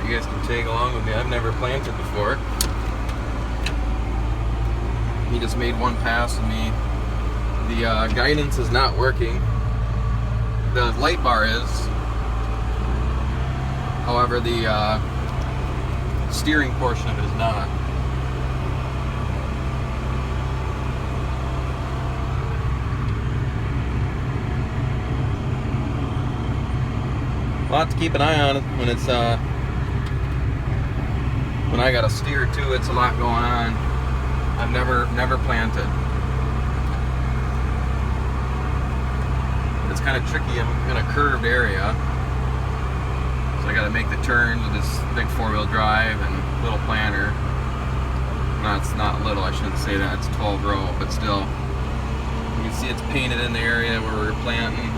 you guys can tag along with me. I've never planted before. He just made one pass with me. The guidance is not working. The light bar is. However, the steering portion of it is not. A lot to keep an eye on when it's when I got a steer too. It's a lot going on. I've never planted. It's kind of tricky. I'm in a curved area, so I got to make the turns with this big 4-wheel drive and little planter. No, it's not little. I shouldn't say that. It's 12 row, but still, you can see it's painted in the area where we're planting.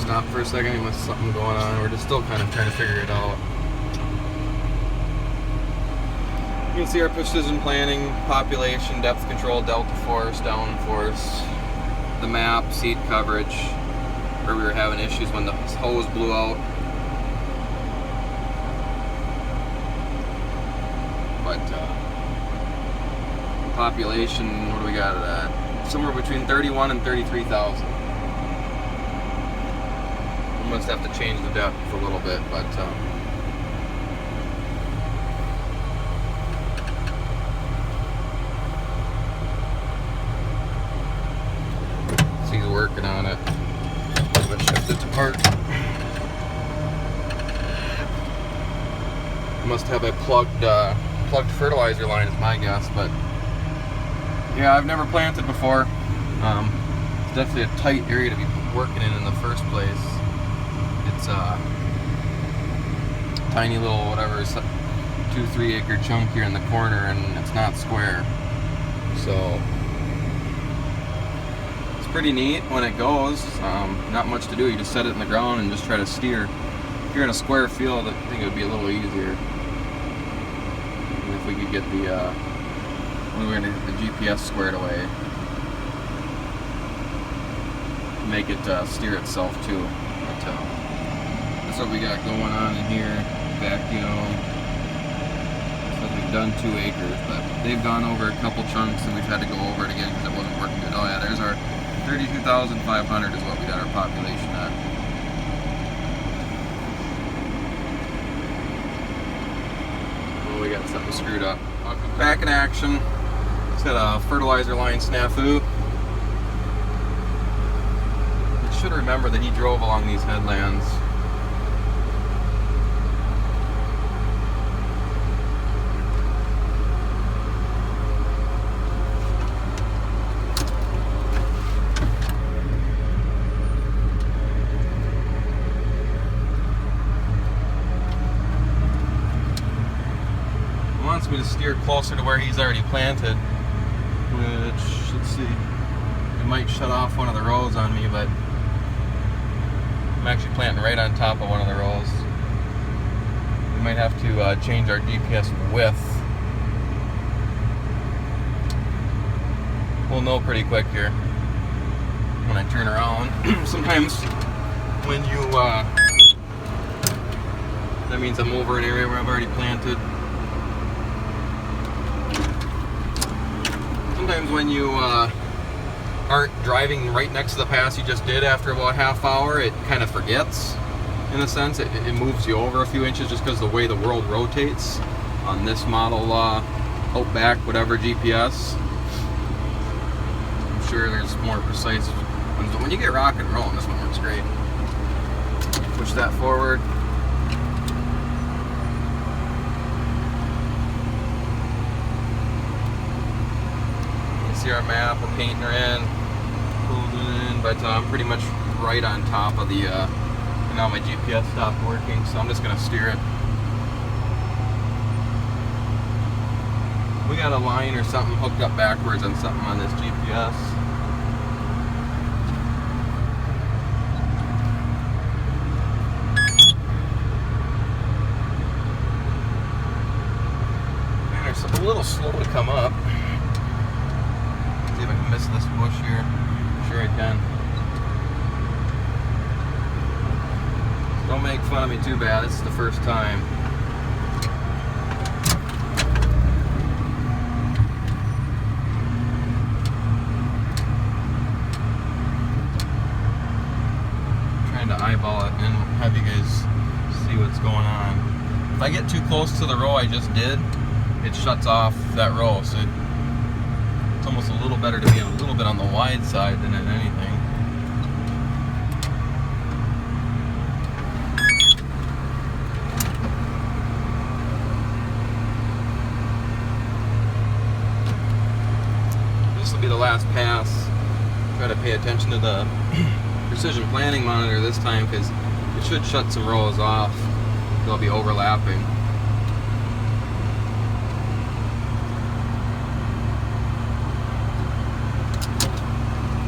Stop for a second. There's something going on. We're just still kind of trying to figure it out. You can see our precision planning, population, depth control, delta force, down force, the map, seed coverage, where we were having issues when the hose blew out. But population, what do we got at? Somewhere between 31 and 33,000. We must have to change the depth a little bit, but he's working on it. I'm gonna shift it to park. Must have a plugged fertilizer line is my guess, but yeah, I've never planted before. It's definitely a tight area to be working in the first place. It's a tiny little whatever 2-3 acre chunk here in the corner, and it's not square, so pretty neat when it goes. Not much to do. You just set it in the ground and just try to steer. If you're in a square field, I think it would be a little easier. And if we could get the GPS squared away, make it steer itself too. But, that's what we got going on in here. Vacuum. So we've done 2 acres, but they've gone over a couple chunks, and we've had to go over it again because it wasn't working good. Oh yeah, there's our 32,500 is what we got our population at. Well, we got something screwed up. Back in action. It's got a fertilizer line snafu. You should remember that he drove along these headlands. Wants me to steer closer to where he's already planted, which, let's see, it might shut off one of the rows on me, but I'm actually planting right on top of one of the rows. We might have to change our GPS width. We'll know pretty quick here when I turn around. Sometimes when you that means I'm over an area where I've already planted. Sometimes when you aren't driving right next to the pass you just did after about a half hour, it kind of forgets, in a sense. It moves you over a few inches just because of the way the world rotates on this model Outback, whatever GPS. I'm sure there's more precise ones, but when you get rock and rolling, this one works great. Push that forward. See our map, we're painting her in, but I'm pretty much right on top of the, now my GPS stopped working, so I'm just going to steer it. We got a line or something hooked up backwards on something on this GPS. And it's a little slow to come up. miss this bush here. Sure I can. Don't make fun of me too bad. This is the first time. Trying to eyeball it and have you guys see what's going on. If I get too close to the row I just did, it shuts off that row. So it's almost a little better to be a little bit on the wide side than in anything. Be the last pass. Try to pay attention to the precision planting monitor this time because it should shut some rows off. They'll be overlapping.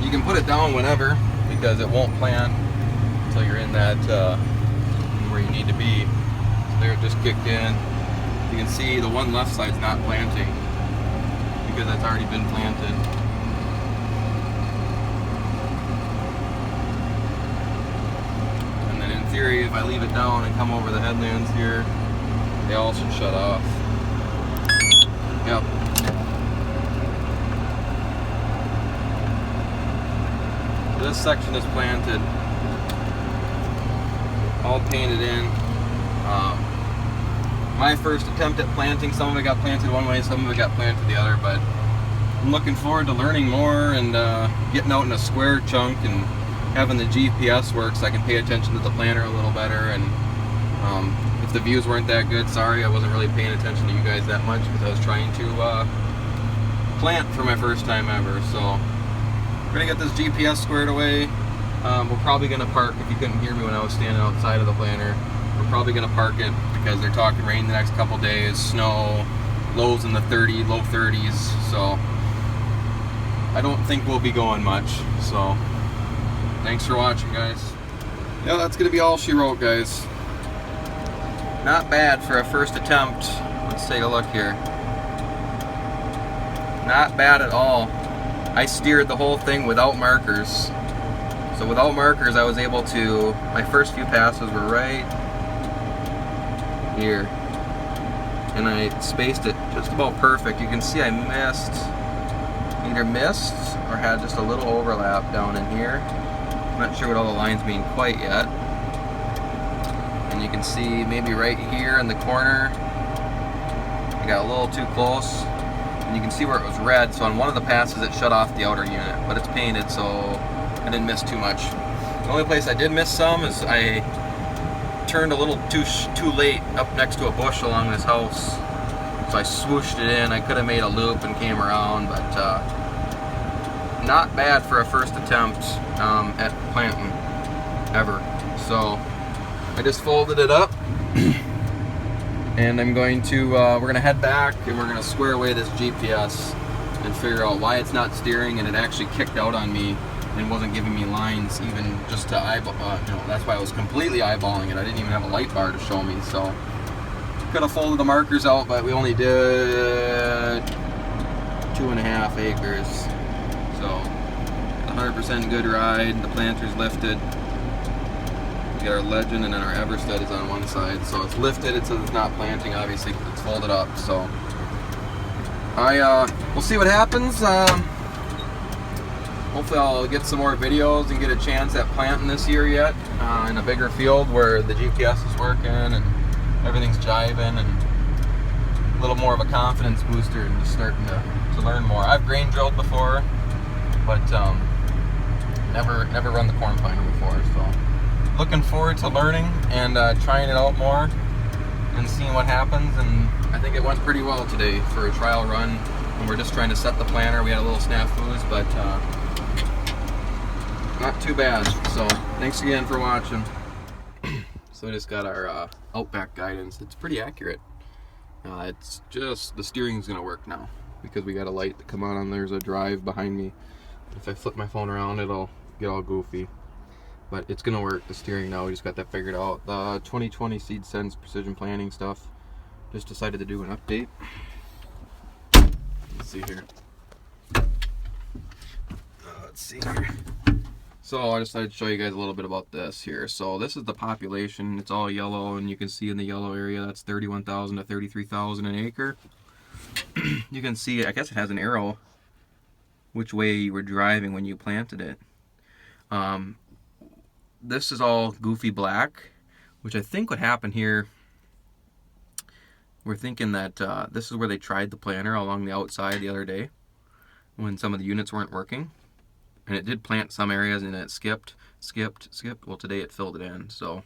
You can put it down whenever because it won't plant until you're in that where you need to be. So there it just kicked in. You can see the one left side's not planting because that's already been planted. In theory, if I leave it down and come over the headlands here, they all should shut off. Yep. This section is planted, all painted in. My first attempt at planting, some of it got planted one way, some of it got planted the other, but I'm looking forward to learning more and getting out in a square chunk and having the GPS work so I can pay attention to the planter a little better. And if the views weren't that good, sorry, I wasn't really paying attention to you guys that much because I was trying to plant for my first time ever. So we're gonna get this GPS squared away. We're probably gonna park, if you couldn't hear me when I was standing outside of the planter, we're probably gonna park it because they're talking rain the next couple days, snow, lows in the low 30s. So I don't think we'll be going much. So thanks for watching, guys. Yeah, that's gonna be all she wrote, guys. Not bad for a first attempt. Let's take a look here. Not bad at all. I steered the whole thing without markers. So without markers, I was able to, my first few passes were right here. And I spaced it just about perfect. You can see I either missed or had just a little overlap down in here. I'm not sure what all the lines mean quite yet. And you can see maybe right here in the corner, I got a little too close. And you can see where it was red, so on one of the passes it shut off the outer unit, but it's painted, so I didn't miss too much. The only place I did miss some is I turned a little too late up next to a bush along this house. So I swooshed it in. I could have made a loop and came around, but not bad for a first attempt at planting ever. So I just folded it up and I'm going to we're gonna head back and we're gonna square away this GPS and figure out why it's not steering, and it actually kicked out on me and wasn't giving me lines even just to eyeball. That's why I was completely eyeballing it. I didn't even have a light bar to show me. So could have folded the markers out, but we only did 2.5 acres. So 100% good ride. The planter's lifted. We got our Legend, and then our Everstead is on one side. So it's lifted. It says it's not planting, obviously, because it's folded up. So we'll see what happens. Hopefully I'll get some more videos and get a chance at planting this year yet in a bigger field where the GPS is working and everything's jiving, and a little more of a confidence booster and just starting to learn more. I've grain drilled before, but never run the corn planter before, so looking forward to learning and trying it out more and seeing what happens. And I think it went pretty well today for a trial run, and we're just trying to set the planter. We had a little snafus, but not too bad. So thanks again for watching. So we just got our Outback guidance. It's pretty accurate. It's just the steering's gonna work now because we got a light that come on. There's a drive behind me. If I flip my phone around, it'll get all goofy. But it's gonna work, the steering now. We just got that figured out. The 2020 Seed Sense precision planting stuff. Just decided to do an update. Let's see here. let's see here. So I decided to show you guys a little bit about this here. So this is the population. It's all yellow, and you can see in the yellow area that's 31,000 to 33,000 an acre. You can see, I guess it has an arrow which way you were driving when you planted it. This is all goofy black, which I think what happened here, we're thinking that this is where they tried the planter along the outside the other day when some of the units weren't working. And it did plant some areas and it skipped. Well, today it filled it in, so.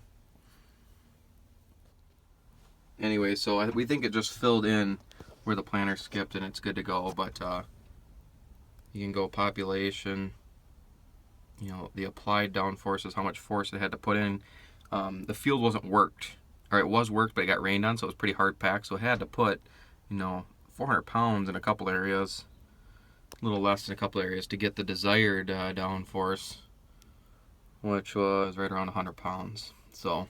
Anyway, so we think it just filled in where the planter skipped and it's good to go, but you can go population, you know, the applied downforce is how much force it had to put in. The field wasn't worked, or it was worked, but it got rained on, so it was pretty hard packed, so it had to put, you know, 400 pounds in a couple areas. A little less in a couple areas to get the desired downforce, which was right around 100 pounds. So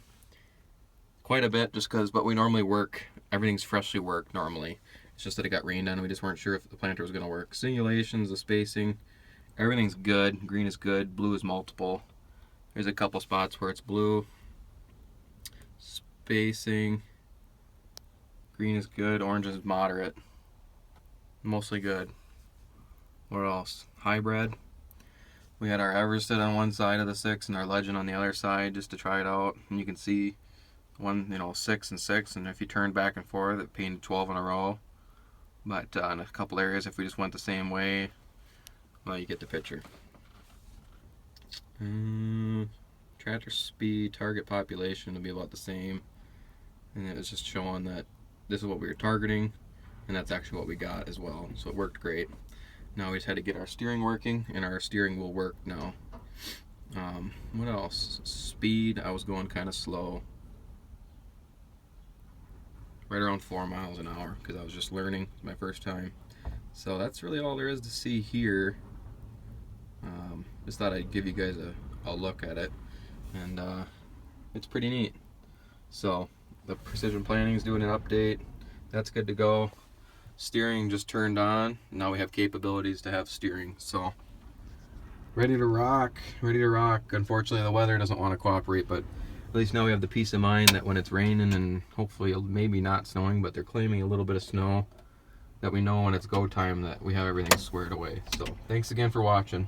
quite a bit, just because, but we normally work, everything's freshly worked normally. It's just that it got rained on and we just weren't sure if the planter was going to work. Simulations, the spacing, everything's good. Green is good, blue is multiple. There's a couple spots where it's blue. Spacing, green is good, orange is moderate. Mostly good. What else? Hybrid. We had our Everested on one side of the 6 and our Legend on the other side just to try it out. And you can see one, you know, 6 and 6, and if you turn back and forth, it painted 12 in a row. But in a couple areas, if we just went the same way, well, you get the picture. Tractor speed, target population will be about the same. And it was just showing that this is what we were targeting, and that's actually what we got as well. So it worked great. Now we just had to get our steering working, and our steering will work now. What else? Speed, I was going kind of slow. Right around 4 miles an hour, because I was just learning my first time. So that's really all there is to see here. Just thought I'd give you guys a look at it, and it's pretty neat. So the precision planning is doing an update. That's good to go. Steering just turned on. Now we have capabilities to have steering. So ready to rock, ready to rock. Unfortunately, the weather doesn't want to cooperate, but at least now we have the peace of mind that when it's raining and hopefully maybe not snowing, but they're claiming a little bit of snow, that we know when it's go time that we have everything squared away. So thanks again for watching.